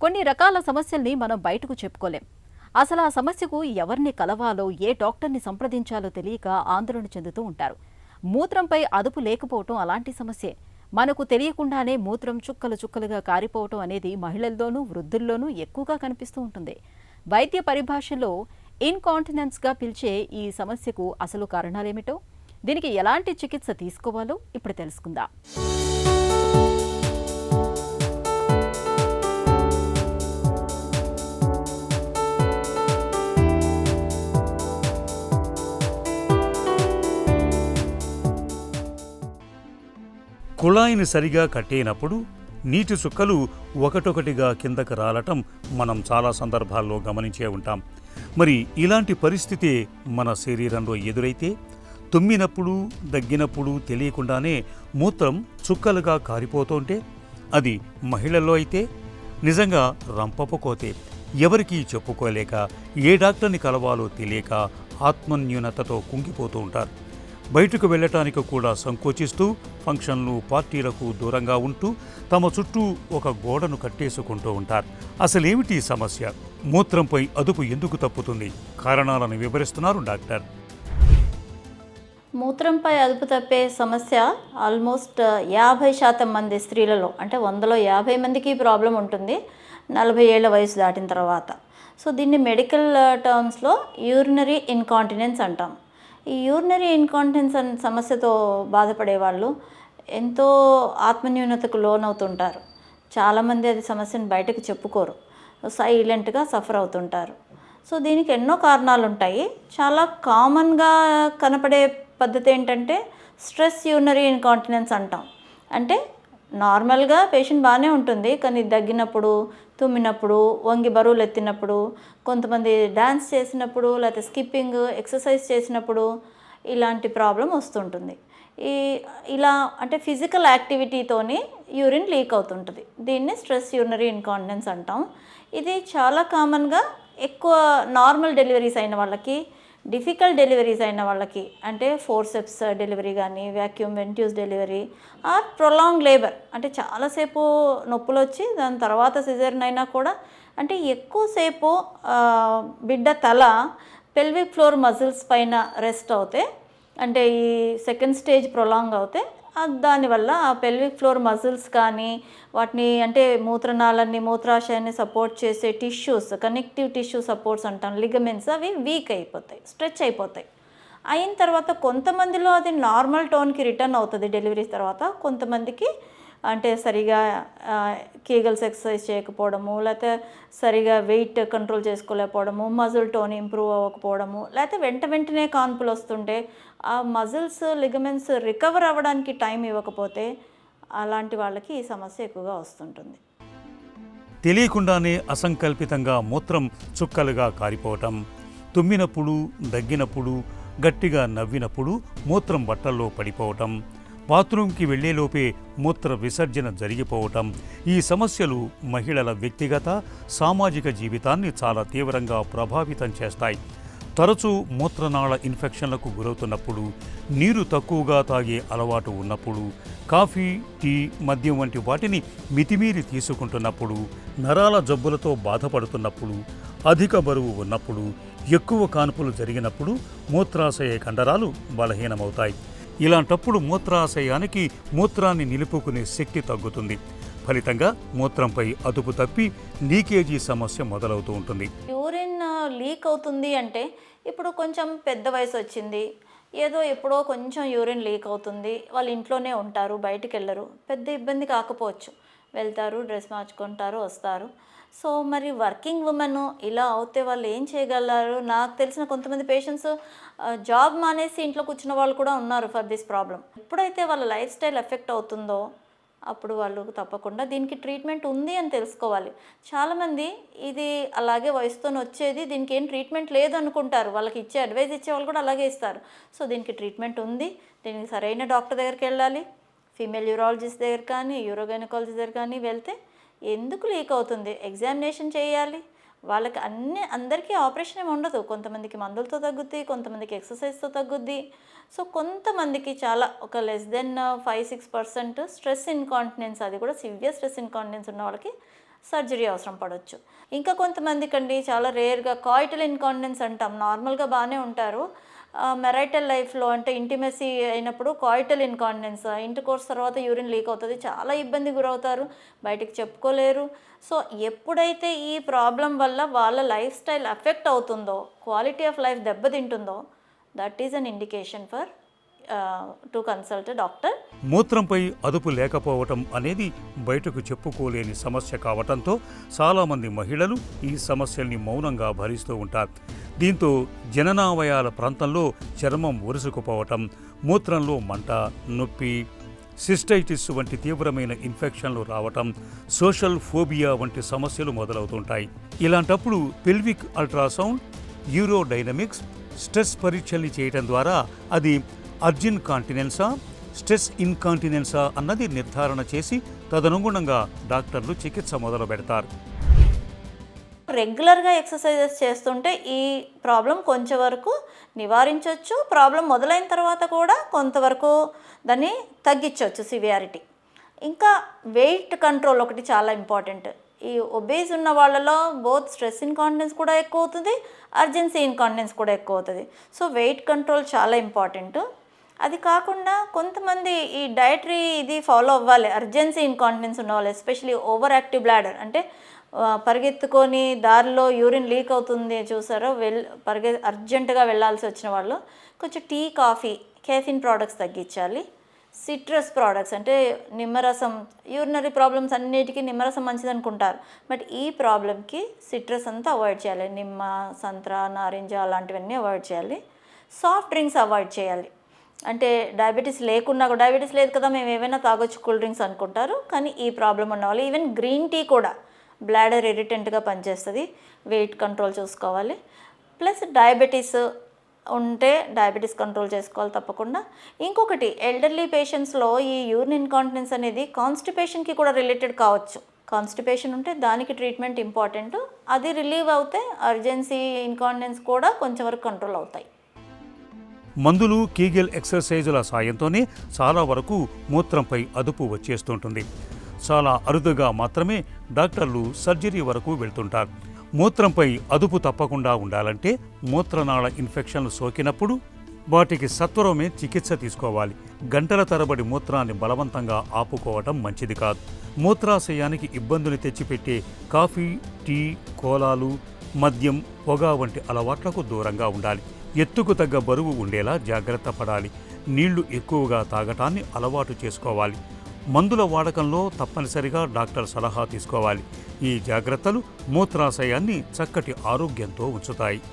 కొన్ని రకాల సమస్యల్ని మనం బయటకు చెప్పుకోలేం. అసలు ఆ సమస్యకు ఎవరిని కలవాలో, ఏ డాక్టర్ని సంప్రదించాలో తెలియక ఆందోళన చెందుతూ ఉంటారు. మూత్రంపై అదుపు లేకపోవటం అలాంటి సమస్యే. మనకు తెలియకుండానే మూత్రం చుక్కలు చుక్కలుగా కారిపోవటం అనేది మహిళల్లోనూ, వృద్ధుల్లోనూ ఎక్కువగా కనిపిస్తూ ఉంటుంది. వైద్య పరిభాషలో ఇన్కాంటినెన్స్గా పిలిచే ఈ సమస్యకు అసలు కారణాలేమిటో, దీనికి ఎలాంటి చికిత్స తీసుకోవాలో ఇప్పుడు తెలుసుకుందాం. కుళాయిని సరిగా కట్టేనప్పుడు నీటి చుక్కలు ఒకటొకటిగా కిందకు రాలటం మనం చాలా సందర్భాల్లో గమనించే ఉంటాం. మరి ఇలాంటి పరిస్థితి మన శరీరంలో ఎదురైతే తుమ్మినప్పుడు, దగ్గినప్పుడు తెలియకుండానే మూత్రం చుక్కలుగా కారిపోతుంటే, అది మహిళల్లో అయితే నిజంగా రంపపుకోతే ఎవరికీ చెప్పుకోలేక, ఏ డాక్టర్ని కలవాలో తెలియక ఆత్మన్యూనతతో కుంగిపోతూ ఉంటారు. బయటకు వెళ్ళటానికి కూడా సంకోచిస్తూ, ఫంక్షన్లు, పార్టీలకు దూరంగా ఉంటూ తమ చుట్టూ ఒక గోడను కట్టేసుకుంటూ ఉంటారు. అసలేమిటి సమస్య? మూత్రంపై అదుపు ఎందుకు తప్పుతుంది? కారణాలను వివరిస్తున్నారు డాక్టర్. మూత్రంపై అదుపు తప్పే సమస్య ఆల్మోస్ట్ 50% మంది స్త్రీలలో, అంటే 100లో 50 మందికి ప్రాబ్లం ఉంటుంది 40 ఏళ్ల వయసు దాటిన తర్వాత. సో దీన్ని మెడికల్ టర్మ్స్లో యూరినరీ ఇన్కాంటినెన్స్ అంటాం. ఈ యూరినరీ ఇన్కాంటినెన్స్ అనే సమస్యతో బాధపడే వాళ్ళు ఎంతో ఆత్మన్యూనతకు లోనవుతుంటారు. చాలామంది అది సమస్యను బయటకు చెప్పుకోరు, సైలెంట్గా సఫర్ అవుతుంటారు. సో దీనికి ఎన్నో కారణాలు ఉంటాయి. చాలా కామన్గా కనపడే పద్ధతి ఏంటంటే స్ట్రెస్ యూరినరీ ఇన్కాంటినెన్స్ అంటాం. అంటే నార్మల్గా పేషెంట్ బాగానే ఉంటుంది, కానీ దగ్గినప్పుడు, తుమ్మినప్పుడు, వంగి బరువులు ఎత్తినప్పుడు, కొంతమంది డ్యాన్స్ చేసినప్పుడు, లేకపోతే స్కిప్పింగ్ ఎక్సర్సైజ్ చేసినప్పుడు ఇలాంటి ప్రాబ్లం వస్తుంటుంది. ఇలా అంటే ఫిజికల్ యాక్టివిటీతోని యూరిన్ లీక్ అవుతుంటుంది. దీన్ని స్ట్రెస్ యూరినరీ ఇన్కాంటినెన్స్ అంటాం. ఇది చాలా కామన్గా ఎక్కువ నార్మల్ డెలివరీస్ అయిన వాళ్ళకి, డిఫికల్ట్ డెలివరీస్ అయిన వాళ్ళకి, అంటే ఫోర్సెప్స్ డెలివరీ కానీ, vacuum ventouse delivery or prolong labour, అంటే చాలాసేపు నొప్పులు వచ్చి దాని తర్వాత సిజేరియన్ అయినా కూడా, అంటే ఎక్కువసేపు బిడ్డ తల పెల్విక్ ఫ్లోర్ మజిల్స్ పైన రెస్ట్ అవుతే, అంటే ఈ సెకండ్ స్టేజ్ ప్రొలాంగ్ అవుతే దానివల్ల ఆ పెల్విక్ ఫ్లోర్ మజిల్స్ కానీ, వాటిని అంటే మూత్రనాళాన్ని, మూత్రాశయాన్ని సపోర్ట్ చేసే టిష్యూస్, కనెక్టివ్ టిష్యూ సపోర్ట్స్ అంటాం, లిగమెంట్స్, అవి వీక్ అయిపోతాయి, స్ట్రెచ్ అయిపోతాయి. అయిన తర్వాత కొంతమందిలో అది నార్మల్ టోన్కి రిటర్న్ అవుతుంది డెలివరీ తర్వాత. కొంతమందికి అంటే సరిగా కీగల్స్ ఎక్సర్సైజ్ చేయకపోవడము, లేకపోతే సరిగా వెయిట్ కంట్రోల్ చేసుకోలేకపోవడము, మజిల్ టోన్ ఇంప్రూవ్ అవ్వకపోవడము, లేకపోతే వెంటనే కాన్పులు వస్తుంటే ఆ మజిల్స్, లిగమెంట్స్ రికవర్ అవ్వడానికి టైం ఇవ్వకపోతే అలాంటి వాళ్ళకి ఈ సమస్య ఎక్కువగా వస్తుంటుంది. తెలియకుండానే అసంకల్పితంగా మూత్రం చుక్కలుగా కారిపోవటం, తుమ్మినప్పుడు, దగ్గినప్పుడు, గట్టిగా నవ్వినప్పుడు మూత్రం బట్టల్లో పడిపోవటం, బాత్రూంకి వెళ్లేలోపే మూత్ర విసర్జన జరిగిపోవటం, ఈ సమస్యలు మహిళల వ్యక్తిగత, సామాజిక జీవితాన్ని చాలా తీవ్రంగా ప్రభావితం చేస్తాయి. తరచూ మూత్రనాళ ఇన్ఫెక్షన్లకు గురవుతున్నప్పుడు, నీరు తక్కువగా తాగే అలవాటు ఉన్నప్పుడు, కాఫీ, టీ, మద్యం వంటి వాటిని మితిమీరి తీసుకుంటున్నప్పుడు, నరాల జబ్బులతో బాధపడుతున్నప్పుడు, అధిక బరువు ఉన్నప్పుడు, ఎక్కువ కాన్పులు జరిగినప్పుడు మూత్రాశయ కండరాలు బలహీనమవుతాయి. ఇలాంటప్పుడు మూత్రాశయానికి మూత్రాన్ని నిలుపుకునే శక్తి తగ్గుతుంది. ఫలితంగా మూత్రంపై అదుపు తప్పి లీకేజీ సమస్య మొదలవుతూ ఉంటుంది. యూరిన్ లీక్ అవుతుంది అంటే ఇప్పుడు కొంచెం పెద్ద వయసు వచ్చింది, ఏదో ఎప్పుడో కొంచెం యూరిన్ లీక్ అవుతుంది, వాళ్ళు ఇంట్లోనే ఉంటారు, బయటికి వెళ్ళరు, పెద్ద ఇబ్బంది కాకపోవచ్చు, వెళ్తారు, డ్రెస్ మార్చుకుంటారు, వస్తారు. సో మరి వర్కింగ్ ఉమెన్ ఇలా అవుతే వాళ్ళు ఏం చేయగలరు? నాకు తెలిసిన కొంతమంది పేషెంట్స్ జాబ్ మానేసి ఇంట్లో కూర్చున్న వాళ్ళు కూడా ఉన్నారు ఫర్ దిస్ ప్రాబ్లం. ఎప్పుడైతే వాళ్ళ లైఫ్ స్టైల్ ఎఫెక్ట్ అవుతుందో అప్పుడు వాళ్ళు తప్పకుండా దీనికి ట్రీట్మెంట్ ఉంది అని తెలుసుకోవాలి. చాలామంది ఇది అలాగే వయసుతో వచ్చేది, దీనికి ఏం ట్రీట్మెంట్ లేదు అనుకుంటారు. వాళ్ళకి ఇచ్చే అడ్వైజ్ ఇచ్చే వాళ్ళు కూడా అలాగే ఇస్తారు. సో దీనికి ట్రీట్మెంట్ ఉంది, దీనికి సరైన డాక్టర్ దగ్గరికి వెళ్ళాలి, ఫీమేల్ యూరాలజిస్ట్ దగ్గర కానీ, యూరోగైనకాలజిస్ట్ దగ్గర కానీ వెళ్తే ఎందుకు లీక్ అవుతుంది ఎగ్జామినేషన్ చేయాలి. వాళ్ళకి అందరికీ ఆపరేషన్ ఏమి ఉండదు, కొంతమందికి మందులతో తగ్గుద్ది, కొంతమందికి ఎక్సర్సైజ్తో తగ్గుద్ది. సో కొంతమందికి చాలా ఒక less than 5-6% స్ట్రెస్ ఇన్కాంటినెన్స్, అది కూడా సివియర్ స్ట్రెస్ ఇన్కాంటినెన్స్ ఉన్న వాళ్ళకి సర్జరీ అవసరం పడవచ్చు. ఇంకా కొంతమందికి అండి చాలా రేర్గా కాయిటల్ ఇన్కాంటినెన్స్ అంటాం. నార్మల్గా బాగానే ఉంటారు, మెరైటల్ లైఫ్లో అంటే ఇంటిమసీ అయినప్పుడు కాయిటల్ ఇన్కాంటినెన్స్, ఇంటర్ కోర్స్ తర్వాత యూరిన్ లీక్ అవుతుంది, చాలా ఇబ్బంది గురవుతారు, బయటికి చెప్పుకోలేరు. సో ఎప్పుడైతే ఈ ప్రాబ్లం వల్ల వాళ్ళ లైఫ్ స్టైల్ ఎఫెక్ట్ అవుతుందో, క్వాలిటీ ఆఫ్ లైఫ్ దెబ్బతింటుందో, that is an indication for to consult doctor. మూత్రంపై అదుపు లేకపోవటం అనేది బయటకు చెప్పుకోలేని సమస్య కావటంతో చాలామంది మహిళలు ఈ సమస్యల్ని మౌనంగా భరిస్తూ ఉంటారు. దీంతో జననావయాల ప్రాంతంలో చర్మం ఒరుసుకుపోవటం, మూత్రంలో మంట, నొప్పి, సిస్టైటిస్ వంటి తీవ్రమైన ఇన్ఫెక్షన్లు రావటం, సోషల్ ఫోబియా వంటి సమస్యలు మొదలవుతుంటాయి. ఇలాంటప్పుడు పెల్విక్ అల్ట్రాసౌండ్, యూరోడైనమిక్స్, స్ట్రెస్ పరీక్షల్ని చేయటం ద్వారా అది అర్జిన్ కాంటినెన్సా, స్ట్రెస్ ఇన్కాంటినెన్సా అన్నది నిర్ధారణ చేసి తదనుగుణంగా డాక్టర్లు చికిత్స మొదలు పెడతారు. రెగ్యులర్గా ఎక్సర్సైజెస్ చేస్తుంటే ఈ ప్రాబ్లం కొంచెం వరకు నివారించవచ్చు. ప్రాబ్లం మొదలైన తర్వాత కూడా కొంతవరకు దాన్ని తగ్గించవచ్చు సివియారిటీ. ఇంకా వెయిట్ కంట్రోల్ ఒకటి చాలా ఇంపార్టెంట్. ఈ ఒబేస్ ఉన్న వాళ్ళలో బోత్ స్ట్రెస్ ఇన్కాంటినెన్స్ కూడా ఎక్కువ అవుతుంది, అర్జెన్సీ ఇన్కాంటినెన్స్ కూడా ఎక్కువ అవుతుంది. సో వెయిట్ కంట్రోల్ చాలా ఇంపార్టెంట్. అది కాకుండా కొంతమంది ఈ డయటరీ ఇది ఫాలో అవ్వాలి. అర్జెన్సీ ఇన్కాంటినెన్స్ ఉన్న వాళ్ళు, ఎస్పెషలీ ఓవర్ యాక్టివ్ బ్లాడర్, అంటే పరిగెత్తుకొని దారిలో యూరిన్ లీక్ అవుతుంది చూసారో, అర్జెంటుగా వెళ్ళాల్సి వచ్చిన వాళ్ళు కొంచెం టీ, కాఫీ, కెఫిన్ ప్రోడక్ట్స్ తగ్గించాలి. సిట్రస్ ప్రోడక్ట్స్ అంటే నిమ్మరసం, యూరినరీ ప్రాబ్లమ్స్ అన్నిటికీ నిమ్మరసం మంచిది అనుకుంటారు, బట్ ఈ ప్రాబ్లంకి సిట్రస్ అంతా అవాయిడ్ చేయాలి. నిమ్మ, సంత్రా, నారింజ అలాంటివన్నీ అవాయిడ్ చేయాలి. సాఫ్ట్ డ్రింక్స్ అవాయిడ్ చేయాలి. అంటే డయాబెటీస్ లేకున్నా కూడా, డయాబెటీస్ లేదు కదా మేము ఏమైనా తాగొచ్చు కూల్ డ్రింక్స్ అనుకుంటారు, కానీ ఈ ప్రాబ్లం ఉన్న వాళ్ళు ఈవెన్ గ్రీన్ టీ కూడా బ్లాడర్ ఇరిటెంట్గా పనిచేస్తుంది. వెయిట్ కంట్రోల్ చూసుకోవాలి. ప్లస్ డయాబెటీస్ ఉంటే డయాబెటీస్ కంట్రోల్ చేసుకోవాలి తప్పకుండా. ఇంకొకటి, ఎల్డర్లీ పేషెంట్స్లో ఈ యూరిన్ ఇన్కాంటినెన్స్ అనేది కాన్స్టిపేషన్కి కూడా రిలేటెడ్ కావచ్చు. కాన్స్టిపేషన్ ఉంటే దానికి ట్రీట్మెంట్ ఇంపార్టెంట్. అది రిలీవ్ అవుతే అర్జెన్సీ ఇన్కాంటినెన్స్ కూడా కొంచెం వరకు కంట్రోల్ అవుతాయి. మందులు, కీగెల్ ఎక్సర్సైజుల సాయంతోనే చాలా వరకు మూత్రంపై అదుపు వచ్చేస్తుంటుంది. చాలా అరుదుగా మాత్రమే డాక్టర్లు సర్జరీ వరకు వెళ్తుంటారు. మూత్రంపై అదుపు తప్పకుండా ఉండాలంటే మూత్రనాళ ఇన్ఫెక్షన్లు సోకినప్పుడు వాటికి సత్వరమే చికిత్స తీసుకోవాలి. గంటల తరబడి మూత్రాన్ని బలవంతంగా ఆపుకోవటం మంచిది కాదు. మూత్రాశయానికి ఇబ్బందులు తెచ్చిపెట్టే కాఫీ, టీ, కోలాలు, మద్యం, పొగ వంటి అలవాట్లకు దూరంగా ఉండాలి. ఎత్తుకు తగ్గ బరువు ఉండేలా జాగ్రత్త పడాలి. నీళ్లు ఎక్కువగా తాగటాన్ని అలవాటు చేసుకోవాలి. మందుల వాడకంలో తప్పనిసరిగా డాక్టర్ సలహా తీసుకోవాలి. ఈ జాగ్రత్తలు మూత్రాశయాన్ని చక్కటి ఆరోగ్యంతో ఉంచుతాయి.